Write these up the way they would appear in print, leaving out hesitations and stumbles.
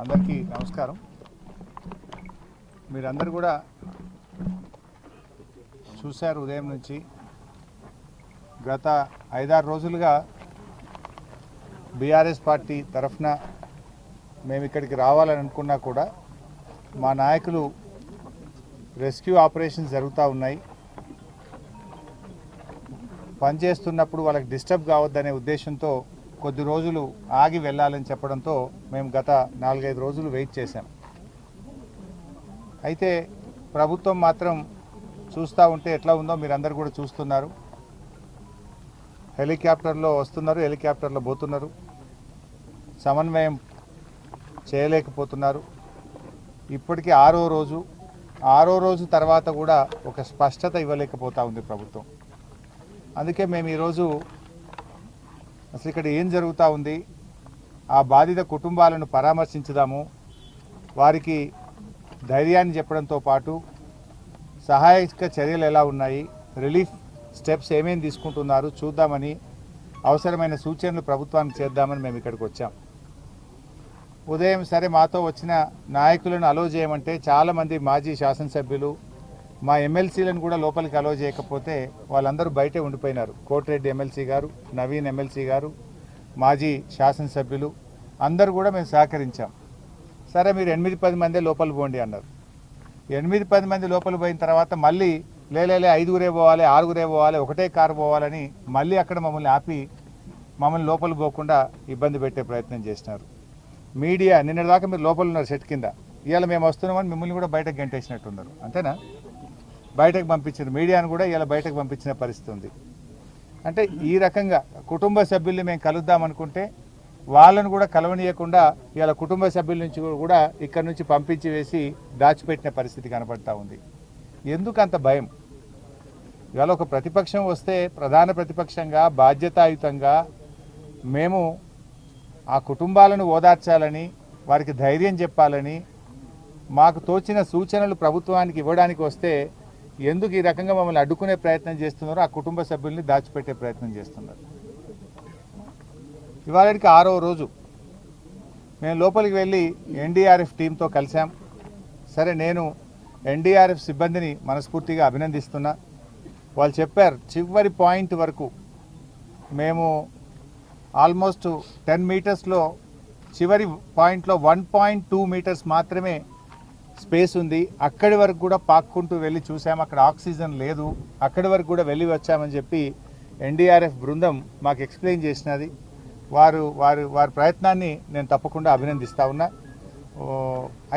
అందరికీ నమస్కారం. మీరందరూ కూడా చూశారు ఉదయం నుంచి. గత 5-6 రోజులుగా బీఆర్ఎస్ పార్టీ తరఫున మేము ఇక్కడికి రావాలని అనుకున్నా కూడా మా నాయకులు రెస్క్యూ ఆపరేషన్స్ జరుగుతూ ఉన్నాయి. పనిచేస్తున్నప్పుడు వాళ్ళకి డిస్టర్బ్ కావద్దనే ఉద్దేశంతో కొద్ది రోజులు ఆగి వెళ్ళాలని చెప్పడంతో మేము గత 4-5 రోజులు వెయిట్ చేశాం. అయితే ప్రభుత్వం మాత్రం చూస్తూ ఉంటే ఎట్లా ఉందో మీరందరూ కూడా చూస్తున్నారు. హెలికాప్టర్లో వస్తున్నారు, హెలికాప్టర్లో పోతున్నారు, సమన్వయం చేయలేకపోతున్నారు. ఇప్పటికీ 6వ రోజు తర్వాత కూడా ఒక స్పష్టత ఇవ్వలేకపోతూ ఉంది ప్రభుత్వం. అందుకే మేము ఈరోజు అసలు ఇక్కడ ఏం జరుగుతూ ఉంది, ఆ బాధిత కుటుంబాలను పరామర్శించుదాము, వారికి ధైర్యాన్ని చెప్పడంతో పాటు సహాయక చర్యలు ఎలా ఉన్నాయి, రిలీఫ్ స్టెప్స్ ఏమేమి తీసుకుంటున్నారు చూద్దామని, అవసరమైన సూచనలు ప్రభుత్వానికి చేద్దామని మేము ఇక్కడికి వచ్చాం. ఉదయం సరే మాతో వచ్చిన నాయకులను అలో చేయమంటే చాలామంది మాజీ శాసనసభ్యులు, మా ఎమ్మెల్సీలను కూడా లోపలికి అలో చేయకపోతే వాళ్ళందరూ బయటే ఉండిపోయినారు. కోటిరెడ్డి ఎమ్మెల్సీ గారు, నవీన్ ఎమ్మెల్సీ గారు, మాజీ శాసనసభ్యులు అందరూ కూడా మేము సహకరించాం. సరే మీరు 8-10 మందే లోపల పోండి అన్నారు. 8-10 మంది లోపల పోయిన తర్వాత మళ్ళీ లేలే 5గురే పోవాలి, 6గురే పోవాలి, ఒకటే కారు పోవాలని మళ్ళీ అక్కడ మమ్మల్ని ఆపి మమ్మల్ని లోపల పోకుండా ఇబ్బంది పెట్టే ప్రయత్నం చేసినారు. మీడియా నిన్నటిదాకా మీరు లోపల ఉన్నారు సెట్ కింద, ఇవాళ మేము వస్తున్నామని మిమ్మల్ని కూడా బయటకు గంటేసినట్టున్నారు. అంతేనా? బయటకు పంపించారు, మీడియాను కూడా ఇలా బయటకు పంపించిన పరిస్థితి ఉంది. అంటే ఈ రకంగా కుటుంబ సభ్యుల్ని మేము కలుద్దామనుకుంటే వాళ్ళను కూడా కలవనీయకుండా ఇలా కుటుంబ సభ్యుల నుంచి కూడా ఇక్కడ నుంచి పంపించి వేసి దాచిపెట్టిన పరిస్థితి కనపడతా ఉంది. ఎందుకు అంత భయం? ఇవాళ ఒక ప్రతిపక్షం వస్తే ప్రధాన ప్రతిపక్షంగా బాధ్యతాయుతంగా మేము ఆ కుటుంబాలను ఓదార్చాలని, వారికి ధైర్యం చెప్పాలని, మాకు తోచిన సూచనలు ప్రభుత్వానికి ఇవ్వడానికి వస్తే ఎందుకు ఈ రకంగా మమ్మల్ని అడ్డుకునే ప్రయత్నం చేస్తున్నారో ఆ కుటుంబ సభ్యుల్ని దాచిపెట్టే ప్రయత్నం చేస్తున్నారు. ఇవాళకి 6వ రోజు మేము లోపలికి వెళ్ళి ఎన్డీఆర్ఎఫ్ టీంతో కలిసాం. సరే నేను ఎన్డీఆర్ఎఫ్ సిబ్బందిని మనస్ఫూర్తిగా అభినందిస్తున్నా. వాళ్ళు చెప్పారు చివరి పాయింట్ వరకు మేము ఆల్మోస్ట్ 10 మీటర్స్లో చివరి పాయింట్లో 1.2 మీటర్స్ మాత్రమే స్పేస్ ఉంది. అక్కడి వరకు కూడా పాక్కుంటూ వెళ్ళి చూసాము, అక్కడ ఆక్సిజన్ లేదు, అక్కడి వరకు కూడా వెళ్ళి వచ్చామని చెప్పి ఎన్డీఆర్ఎఫ్ బృందం మాకు ఎక్స్ప్లెయిన్ చేసినది. వారి ప్రయత్నాన్ని నేను తప్పకుండా అభినందిస్తా ఉన్నా.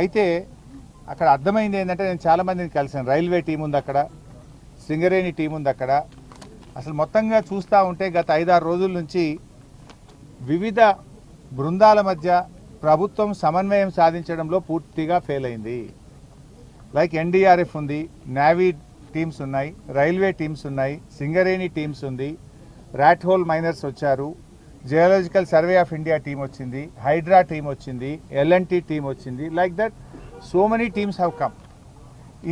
అయితే అక్కడ అర్థమైంది ఏంటంటే, నేను చాలామందిని కలిసాను. రైల్వే టీం ఉంది అక్కడ, సింగరేణి టీం ఉంది అక్కడ. అసలు మొత్తంగా చూస్తూ ఉంటే గత 5-6 రోజుల నుంచి వివిధ బృందాల మధ్య ప్రభుత్వం సమన్వయం సాధించడంలో పూర్తిగా ఫెయిల్ అయింది. లైక్ ఎన్డీఆర్ఎఫ్ ఉంది, నేవీ టీమ్స్ ఉన్నాయి, రైల్వే టీమ్స్ ఉన్నాయి, సింగరేణి టీమ్స్ ఉంది, ర్యాట్ హోల్ మైనర్స్ వచ్చారు, geological survey of India team వచ్చింది, హైడ్రా టీం వచ్చింది, ఎల్ఎన్టీ టీం వచ్చింది. Like that so many teams have come.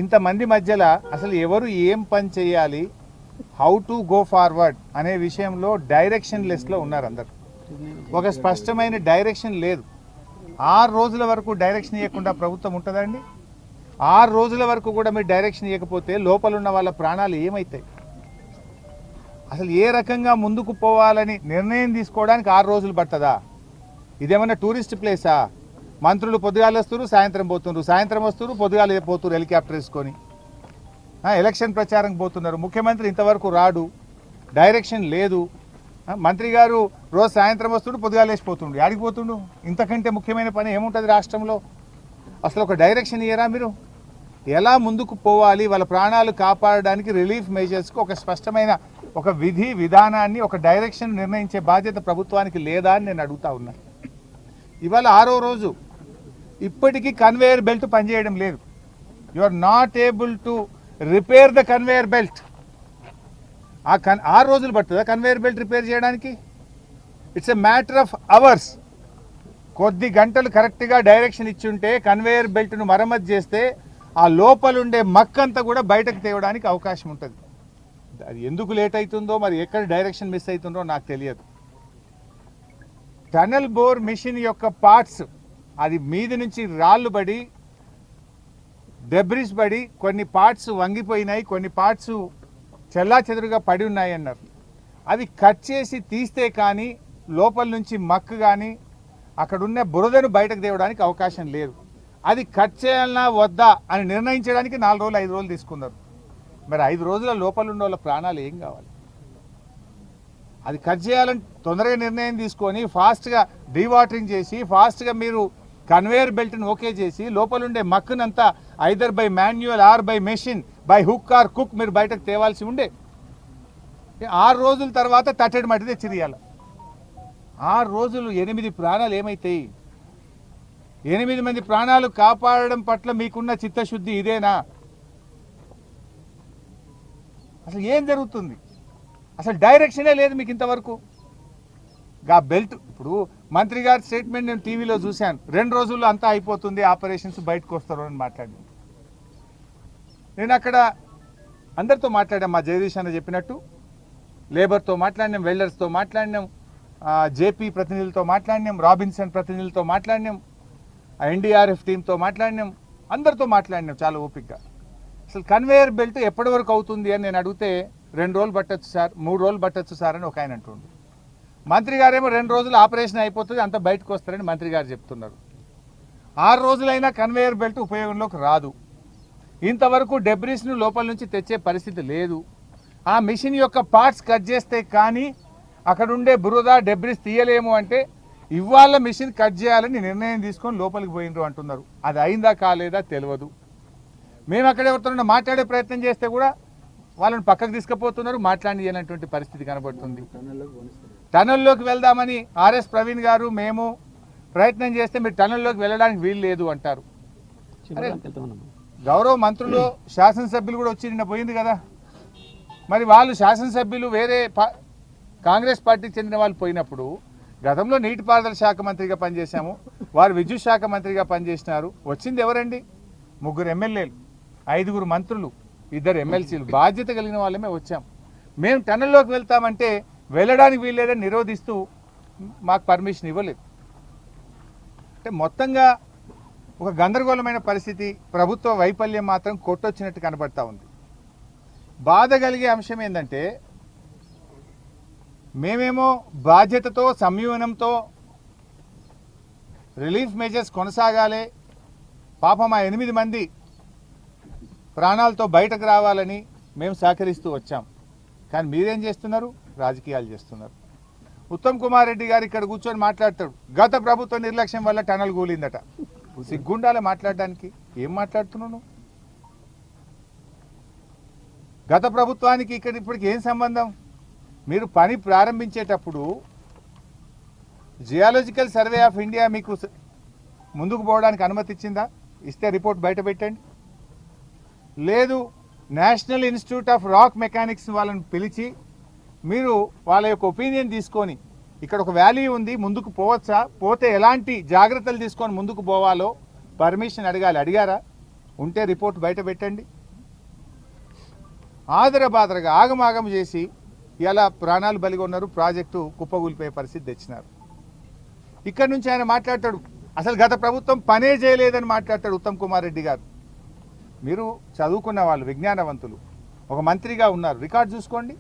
ఇంతమంది మధ్యలో అసలు ఎవరు ఏం పని చేయాలి, హౌ టు గో ఫార్వర్డ్ అనే విషయంలో డైరెక్షన్ లెస్లో ఉన్నారు అందరు. ఒక స్పష్టమైన డైరెక్షన్ లేదు. 6 రోజుల వరకు డైరెక్షన్ ఇవ్వకుండా ప్రభుత్వం ఉంటుందండి? 6 రోజుల వరకు కూడా మీరు డైరెక్షన్ ఇవ్వకపోతే లోపల ఉన్న వాళ్ళ ప్రాణాలు ఏమవుతాయి? అసలు ఏ రకంగా ముందుకు పోవాలని నిర్ణయం తీసుకోవడానికి 6 రోజులు పడుతుందా? ఇదేమన్నా టూరిస్ట్ ప్లేసా? మంత్రులు పొద్దుగాలు వస్తున్నారు, సాయంత్రం పోతున్నారు, సాయంత్రం వస్తున్నారు, పొద్దుగాలు పోతున్నారు హెలికాప్టర్ వేసుకొని. ఎలక్షన్ ప్రచారం పోతున్నారు. ముఖ్యమంత్రి ఇంతవరకు రాడు, డైరెక్షన్ లేదు. మంత్రి గారు రోజు సాయంత్రం వస్తుండు, పొద్దుగాలు వేసిపోతుండు. యాడికి పోతుండు? ఇంతకంటే ముఖ్యమైన పని ఏముంటుంది రాష్ట్రంలో? అసలు ఒక డైరెక్షన్ ఇయ్యరా మీరు? ఎలా ముందుకు పోవాలి, వాళ్ళ ప్రాణాలు కాపాడడానికి రిలీఫ్ మెజర్స్కి ఒక స్పష్టమైన ఒక విధి విధానాన్ని, ఒక డైరెక్షన్ నిర్ణయించే బాధ్యత ప్రభుత్వానికి లేదా అని నేను అడుగుతా ఉన్నా. ఇవాళ 6వ రోజు ఇప్పటికీ కన్వేయర్ బెల్ట్ పనిచేయడం లేదు. You are not able to repair the conveyor belt. 6 రోజులు పడుతుందా కన్వేయర్ బెల్ట్ రిపేర్ చేయడానికి? It's a matter of hours. కొద్ది గంటలు కరెక్ట్గా డైరెక్షన్ ఇచ్చుంటే కన్వేయర్ బెల్ట్ను మరమ్మతు చేస్తే ఆ లోపలుండే మక్కంతా కూడా బయటకు తేవడానికి అవకాశం ఉంటుంది. అది ఎందుకు లేట్ అవుతుందో, మరి ఎక్కడ డైరెక్షన్ మిస్ అవుతుందో నాకు తెలియదు. టనల్ బోర్ మిషన్ యొక్క పార్ట్స్ అది మీది నుంచి రాళ్ళు పడి డెబ్రిస్ పడి కొన్ని పార్ట్స్ వంగిపోయినాయి, కొన్ని పార్ట్స్ చెల్లాచెదురుగా పడి ఉన్నాయి అన్నారు. అవి కట్ చేసి తీస్తే కానీ లోపల నుంచి మక్కు కానీ అక్కడున్న బురదను బయటకు తేవడానికి అవకాశం లేదు. అది కట్ చేయాలన్నా వద్దా అని నిర్ణయించడానికి 4 రోజులు 5 రోజులు తీసుకున్నారు. మరి 5 రోజుల లోపల ఉన్న వాళ్ళ ప్రాణాలు ఏం కావాలి? అది కట్ చేయాలని తొందరగా నిర్ణయం తీసుకొని ఫాస్ట్గా డీవాటరింగ్ చేసి ఫాస్ట్గా మీరు కన్వేయర్ బెల్ట్ని ఓకే చేసి లోపలుండే మక్కునంతా either by manual or by machine by hook or cook మీరు బయటకు తేవాల్సి ఉండే. 6 రోజుల తర్వాత తట్టడి మట్టి తెచ్చి తీయాలి. 6 రోజులు 8 ప్రాణాలు ఏమైతాయి? 8 మంది ప్రాణాలు కాపాడడం పట్ల మీకున్న చిత్తశుద్ధి ఇదేనా? అసలు ఏం జరుగుతుంది? అసలు డైరెక్షనే లేదు మీకు ఇంతవరకు. గా బెల్ట్ ఇప్పుడు మంత్రి గారి స్టేట్మెంట్ నేను టీవీలో చూశాను. 2 రోజుల్లో అంతా అయిపోతుంది, ఆపరేషన్స్ బయటకు వస్తారు అని మాట్లాడి నేను అక్కడ అందరితో మాట్లాడాం. మా జగదీష్ అన్న చెప్పినట్టు లేబర్తో మాట్లాడినాం, వెల్డర్స్తో మాట్లాడినాం, జేపీ ప్రతినిధులతో మాట్లాడినాం, రాబిన్సన్ ప్రతినిధులతో మాట్లాడినాం, ఎన్డీఆర్ఎఫ్ టీంతో మాట్లాడినాం, అందరితో మాట్లాడినాం చాలా ఓపికగా. అసలు కన్వేయర్ బెల్ట్ ఎప్పటి వరకు అవుతుంది అని నేను అడిగితే 2 రోజులు పట్టచ్చు సార్, 3 రోజులు పట్టచ్చు సార్ అని ఒక ఆయన అంటుండు. మంత్రి గారేమో 2 రోజులు ఆపరేషన్ అయిపోతుంది, అంత బయటకు వస్తారని మంత్రి గారు చెప్తున్నారు. 6 రోజులైనా కన్వేయర్ బెల్ట్ ఉపయోగంలోకి రాదు. ఇంతవరకు డెబ్రిస్ను లోపల నుంచి తెచ్చే పరిస్థితి లేదు. ఆ మిషన్ యొక్క పార్ట్స్ కట్ చేస్తే కానీ అక్కడ ఉండే బురద డెబ్రిస్ తీయలేము అంటే ఇవాళ మిషన్ కట్ చేయాలని నిర్ణయం తీసుకొని లోపలికి పోయినరు అంటున్నారు. అది అయిందా కాలేదా తెలియదు. మేము అక్కడ ఎవరితో మాట్లాడే ప్రయత్నం చేస్తే కూడా వాళ్ళని పక్కకు తీసుకుపోతున్నారు, మాట్లాడినటువంటి పరిస్థితి కనబడుతుంది. టనల్లోకి వెళ్దామని ఆర్ఎస్ ప్రవీణ్ గారు మేము ప్రయత్నం చేస్తే మీరు టనల్లోకి వెళ్ళడానికి వీలు లేదు అంటారు. గౌరవ మంత్రులు శాసనసభ్యులు కూడా వచ్చి నిన్న పోయింది కదా, మరి వాళ్ళు శాసనసభ్యులు వేరే కాంగ్రెస్ పార్టీకి చెందిన వాళ్ళు పోయినప్పుడు గతంలో నీటిపారుదల శాఖ మంత్రిగా పనిచేశాము, వారు విద్యుత్ శాఖ మంత్రిగా పనిచేసినారు. వచ్చింది ఎవరండి? 3 ఎమ్మెల్యేలు, 5 మంత్రులు, 2 ఎమ్మెల్సీలు, బాధ్యత కలిగిన వాళ్ళమే వచ్చాం. మేము టనల్లోకి వెళ్తామంటే వెళ్ళడానికి వీల్లేదని నిరోధిస్తూ మాకు పర్మిషన్ ఇవ్వలేదు. అంటే మొత్తంగా ఒక గందరగోళమైన పరిస్థితి, ప్రభుత్వ వైఫల్యం మాత్రం కొట్టొచ్చినట్టు కనబడతా ఉంది. బాధ కలిగే అంశం ఏంటంటే మేమేమో బాధ్యతతో సంయమనంతో రిలీఫ్ మెజర్స్ కొనసాగాలి, పాపం ఆ 8 మంది ప్రాణాలతో బయటకు రావాలని మేము సహకరిస్తూ వచ్చాం. కానీ మీరేం చేస్తున్నారు? రాజకీయాలు చేస్తున్నారు. ఉత్తమ్ కుమార్ రెడ్డి గారు ఇక్కడ కూర్చొని మాట్లాడతాడు, గత ప్రభుత్వ నిర్లక్ష్యం వల్ల టనల్ కూలిందట. సిగ్గుండాలే మాట్లాడడానికి. ఏం మాట్లాడుతున్నాను? గత ప్రభుత్వానికి ఇక్కడ ఇప్పటికి ఏం సంబంధం? మీరు పని ప్రారంభించేటప్పుడు జియాలజికల్ సర్వే ఆఫ్ ఇండియా మీకు ముందుకు పోవడానికి అనుమతి ఇచ్చిందా? ఇస్తే రిపోర్ట్ బయట పెట్టండి. లేదు, national institute of rock mechanics వాళ్ళని పిలిచి మీరు వాళ్ళ యొక్క ఒపీనియన్ తీసుకొని ఇక్కడ ఒక వ్యాలీ ఉంది, ముందుకు పోవచ్చా, పోతే ఎలాంటి జాగ్రత్తలు తీసుకొని ముందుకు పోవాలో పర్మిషన్ అడగాలి. అడిగారా? ఉంటే రిపోర్ట్ బయట పెట్టండి. ఆదరబాదరగా ఆగమాగం చేసి ఇలా ప్రాణాలు బలిగొన్నారు, ప్రాజెక్టు కుప్పగూలిపోయే పరిస్థితి తెచ్చినారు. ఇక్కడ నుంచి ఆయన మాట్లాడతాడు, అసలు గత ప్రభుత్వం పనే చేయలేదని మాట్లాడతాడు ఉత్తమ్ కుమార్ రెడ్డి గారు. మీరు చదువుకున్న వాళ్ళు, విజ్ఞానవంతులు, ఒక మంత్రిగా ఉన్నారు, రికార్డు చూసుకోండి.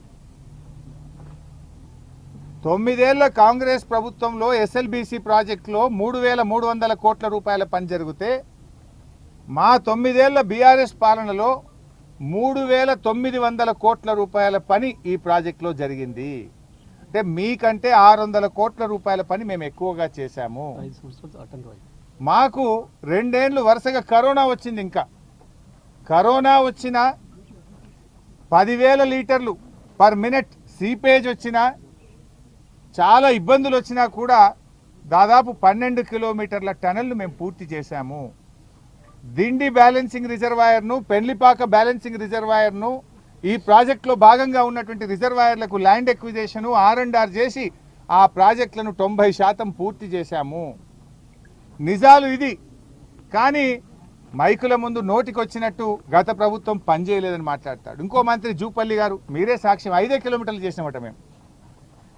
9 ఏళ్ల కాంగ్రెస్ ప్రభుత్వంలో ఎస్ఎల్బీసీ ప్రాజెక్టులో 3,300 కోట్ల రూపాయల పని జరిగితే మా 9 ఏళ్ల బీఆర్ఎస్ పాలనలో 3,900 కోట్ల రూపాయల పని ఈ ప్రాజెక్టులో జరిగింది. అంటే మీకంటే 600 కోట్ల రూపాయల పని మేము ఎక్కువగా చేశాము. మాకు 2 ఏళ్లు వరుసగా కరోనా వచ్చింది. ఇంకా కరోనా వచ్చిన 10,000 లీటర్లు పర్ మినిట్ సీపేజ్ వచ్చినా, చాలా ఇబ్బందులు వచ్చినా కూడా దాదాపు 12 కిలోమీటర్ల టనల్ను మేము పూర్తి చేశాము. దిండి బ్యాలెన్సింగ్ రిజర్వాయర్ను, పెళ్లిపాక బ్యాలెన్సింగ్ రిజర్వాయర్ను, ఈ ప్రాజెక్టులో భాగంగా ఉన్నటువంటి రిజర్వాయర్లకు ల్యాండ్ ఎక్విజేషను R&R చేసి ఆ ప్రాజెక్టులను 90% పూర్తి చేశాము. నిజాలు ఇది. కానీ మైకుల ముందు నోటికి వచ్చినట్టు గత ప్రభుత్వం పనిచేయలేదని మాట్లాడతాడు. ఇంకో మంత్రి జూపల్లి గారు, మీరే సాక్ష్యం, 5 కిలోమీటర్లు చేసినామట మేము.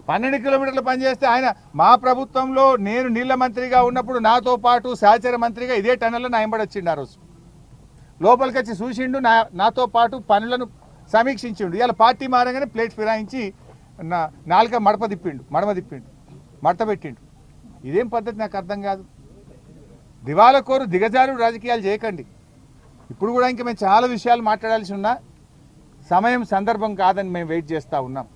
12 కిలోమీటర్లు పనిచేస్తే ఆయన మా ప్రభుత్వంలో నేను నీళ్ల మంత్రిగా ఉన్నప్పుడు నాతో పాటు సహచర మంత్రిగా ఇదే టన్నెల్లో నా వెంబడి వచ్చిండు. ఆ రోజు లోపలికి వచ్చి చూసిండు, నాతో పాటు పనులను సమీక్షించిండు. ఇవాళ పార్టీ మారగానే ప్లేట్ ఫిరాయించి నాలుక మడమ తిప్పిండు, మడత పెట్టిండు. ఇదేం పద్ధతి నాకు అర్థం కాదు. దివాళకోరు దిగజారు రాజకీయాలు చేయకండి. ఇప్పుడు కూడా ఇంకా మేము చాలా విషయాలు మాట్లాడాల్సి ఉన్నా సమయం సందర్భం కాదని మేము వెయిట్ చేస్తూ ఉన్నాం.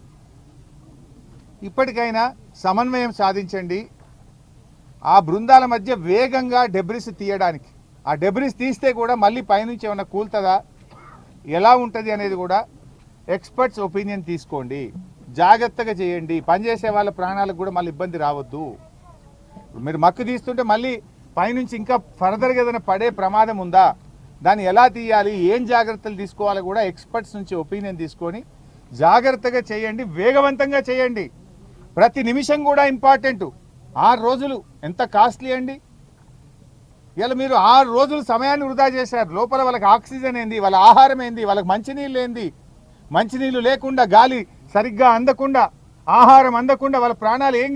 ఇప్పటికైనా సమన్వయం సాధించండి. ఆ బృందాల మధ్య వేగంగా డెబ్రిస్ తీయడానికి, ఆ డెబ్రిస్ తీస్తే కూడా మళ్ళీ పైనుంచి ఏమైనా కూలుతుందా, ఎలా ఉంటుంది అనేది కూడా ఎక్స్పర్ట్స్ ఒపీనియన్ తీసుకోండి. జాగ్రత్తగా చేయండి. పనిచేసే వాళ్ళ ప్రాణాలకు కూడా మళ్ళీ ఇబ్బంది రావద్దు. మీరు మక్కు తీస్తుంటే మళ్ళీ పైనుంచి ఇంకా ఫర్దర్గా ఏదైనా పడే ప్రమాదం ఉందా, దాన్ని ఎలా తీయాలి, ఏం జాగ్రత్తలు తీసుకోవాలో కూడా ఎక్స్పర్ట్స్ నుంచి ఒపీనియన్ తీసుకొని జాగ్రత్తగా చేయండి, వేగవంతంగా చేయండి. ప్రతి నిమిషం కూడా ఇంపార్టెంట్. 6 రోజులు ఎంత కాస్ట్లీ అండి. ఇలా మీరు 6 రోజులు సమయాన్ని వృధా చేశారు. లోపల వాళ్ళకి ఆక్సిజన్ ఏంది, వాళ్ళ ఆహారం ఏంది, వాళ్ళకి మంచినీళ్ళు ఏంది, మంచినీళ్ళు లేకుండా, గాలి సరిగ్గా అందకుండా, ఆహారం అందకుండా వాళ్ళ ప్రాణాలు ఏం